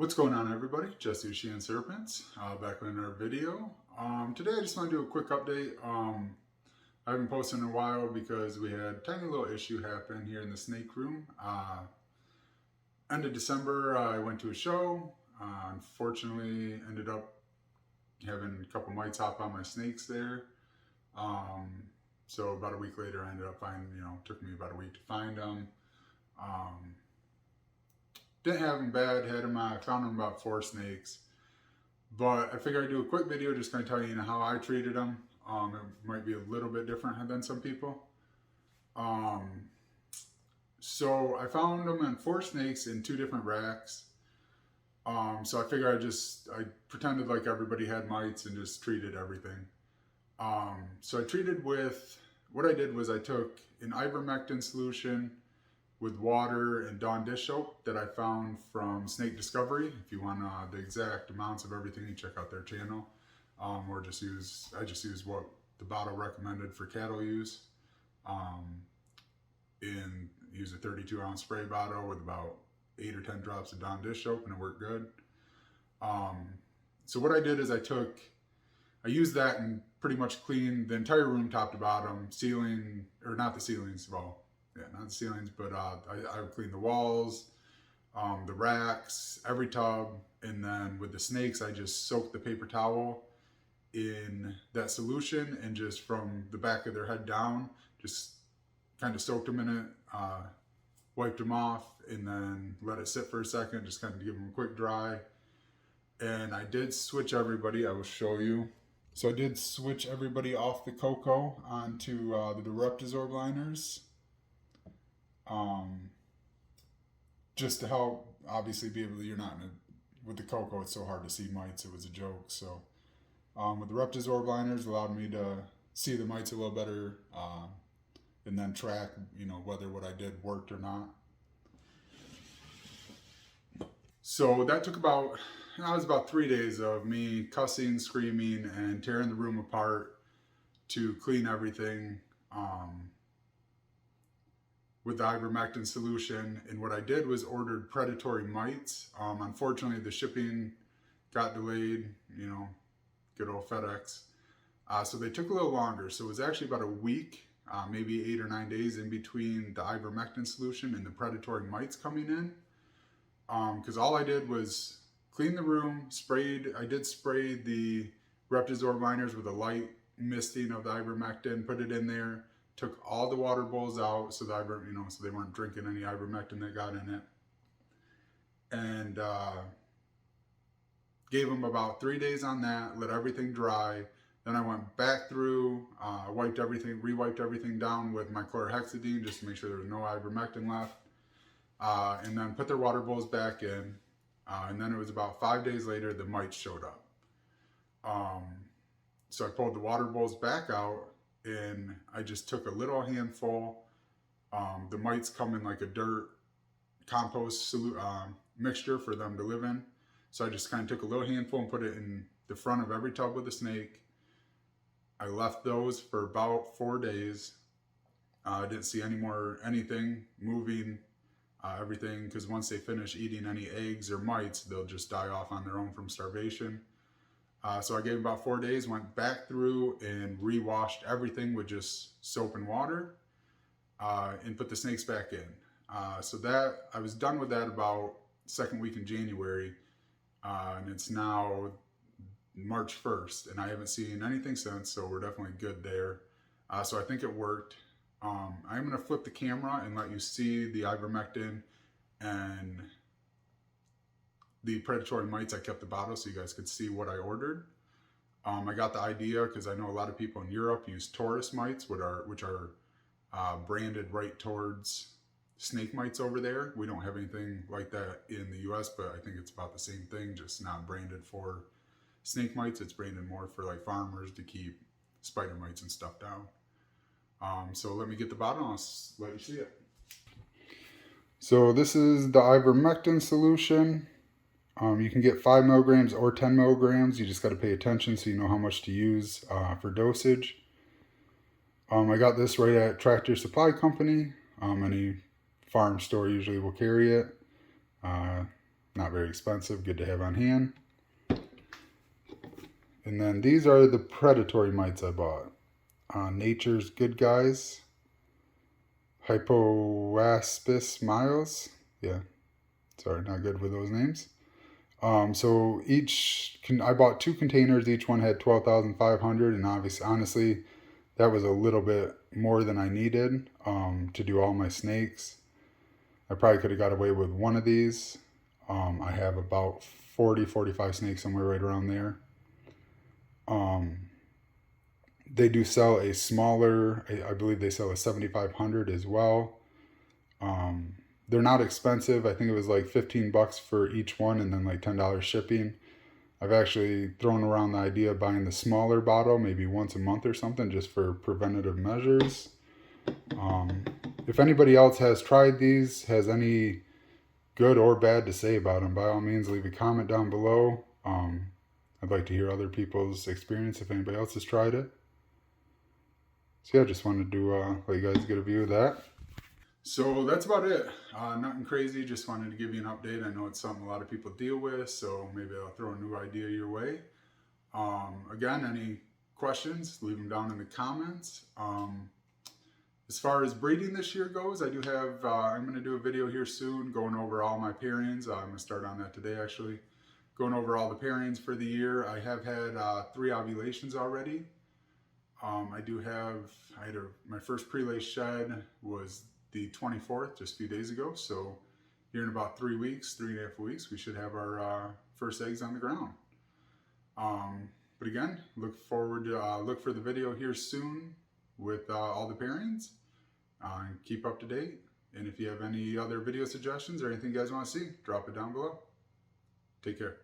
What's going on, everybody? Jesse Sheehan Serpents, back with another video. Today I just want to do a quick update. I haven't posted in a while because we had a tiny little issue happen here in the snake room. End of December, I went to a show. Unfortunately, ended up having a couple mites hop on my snakes there. So about a week later, I ended up finding, it took me about a week to find them. Didn't have them bad, I found them about 4 snakes. But I figured I'd do a quick video just kind of tell you how I treated them. It might be a little bit different than some people. So I found them in 4 snakes in 2 different racks. So I figured I pretended like everybody had mites and just treated everything. So I treated with, what I did was I took an ivermectin solution with water and Dawn dish soap that I found from Snake Discovery. If you want the exact amounts of everything, you check out their channel. Or I just use what the bottle recommended for cattle use. Use a 32-ounce spray bottle with about 8 or 10 drops of Dawn dish soap, and it worked good. So what I did is I used that and pretty much cleaned the entire room top to bottom, ceiling, or not the ceilings, well, yeah, not the ceilings, but I would clean the walls, the racks, every tub, and then with the snakes, I just soaked the paper towel in that solution and just from the back of their head down, just kind of soaked them in it, wiped them off, and then let it sit for a second, just kind of give them a quick dry. And I did switch everybody, I will show you. So I did switch everybody off the cocoa onto the Predatory liners. Just to help, obviously, be able to, with the cocoa, it's so hard to see mites, it was a joke. So with the Predatory liners, allowed me to see the mites a little better, and then track, whether what I did worked or not. So that took about 3 days of me cussing, screaming, and tearing the room apart to clean everything with the ivermectin solution. And what I did was ordered Predatory Mites. Unfortunately, the shipping got delayed, good old FedEx. So they took a little longer. So it was actually about a week, maybe 8 or 9 days in between the ivermectin solution and the Predatory Mites coming in. Because all I did was clean the room, I did spray the Predatory liners with a light misting of the ivermectin, put it in there, took all the water bowls out so so they weren't drinking any ivermectin that got in it, and gave them about 3 days on that, let everything dry. Then I went back through, re-wiped everything down with my chlorhexidine just to make sure there was no ivermectin left, and then put their water bowls back in, and then it was about 5 days later the mites showed up. So I pulled the water bowls back out, and I just took a little handful. The mites come in like a dirt compost mixture for them to live in. So I just kind of took a little handful and put it in the front of every tub with a snake. I left those for about 4 days. I didn't see anything moving, everything, because once they finish eating any eggs or mites, they'll just die off on their own from starvation. So I gave about 4 days, went back through and re-washed everything with just soap and water, and put the snakes back in. So that, I was done with that about second week in January, and it's now March 1st, and I haven't seen anything since, so we're definitely good there. So I think it worked. I'm going to flip the camera and let you see the ivermectin and the Predatory Mites. I kept the bottle so you guys could see what I ordered. I got the idea because I know a lot of people in Europe use Taurus mites, which are branded right towards snake mites over there. We don't have anything like that in the US, but I think it's about the same thing, just not branded for snake mites. It's branded more for like farmers to keep spider mites and stuff down. So let me get the bottle and I'll let you see it. So this is the ivermectin solution. You can get 5 milligrams or 10 milligrams. You just got to pay attention so you know how much to use for dosage. I got this right at Tractor Supply Company. Any farm store usually will carry it. Not very expensive, good to have on hand. And then these are the predatory mites I bought. Nature's Good Guys. Hypoaspis miles. Yeah, sorry, not good with those names. So I bought 2 containers. Each one had 12,500, and honestly, that was a little bit more than I needed to do all my snakes. I probably could have got away with one of these. I have about 45 snakes, somewhere right around there. They do sell a smaller, I believe they sell a 7,500 as well. They're not expensive. I think it was like $15 for each one and then like $10 shipping. I've actually thrown around the idea of buying the smaller bottle maybe once a month or something just for preventative measures. If anybody else has tried these, has any good or bad to say about them, by all means leave a comment down below. I'd like to hear other people's experience if anybody else has tried it. So yeah, just wanted to let you guys get a view of that. So that's about it. Nothing crazy, just wanted to give you an update. I know it's something a lot of people deal with, so maybe I'll throw a new idea your way. Again, any questions, leave them down in the comments. As far as breeding this year goes, I do have, I'm going to do a video here soon going over all my pairings. I'm going to start on that today actually. Going over all the pairings for the year. I have had 3 ovulations already. My first prelay shed was the 24th, just a few days ago. So here in about 3.5 weeks, we should have our first eggs on the ground. But again, look for the video here soon with all the pairings. Keep up to date. And if you have any other video suggestions or anything you guys want to see, drop it down below. Take care.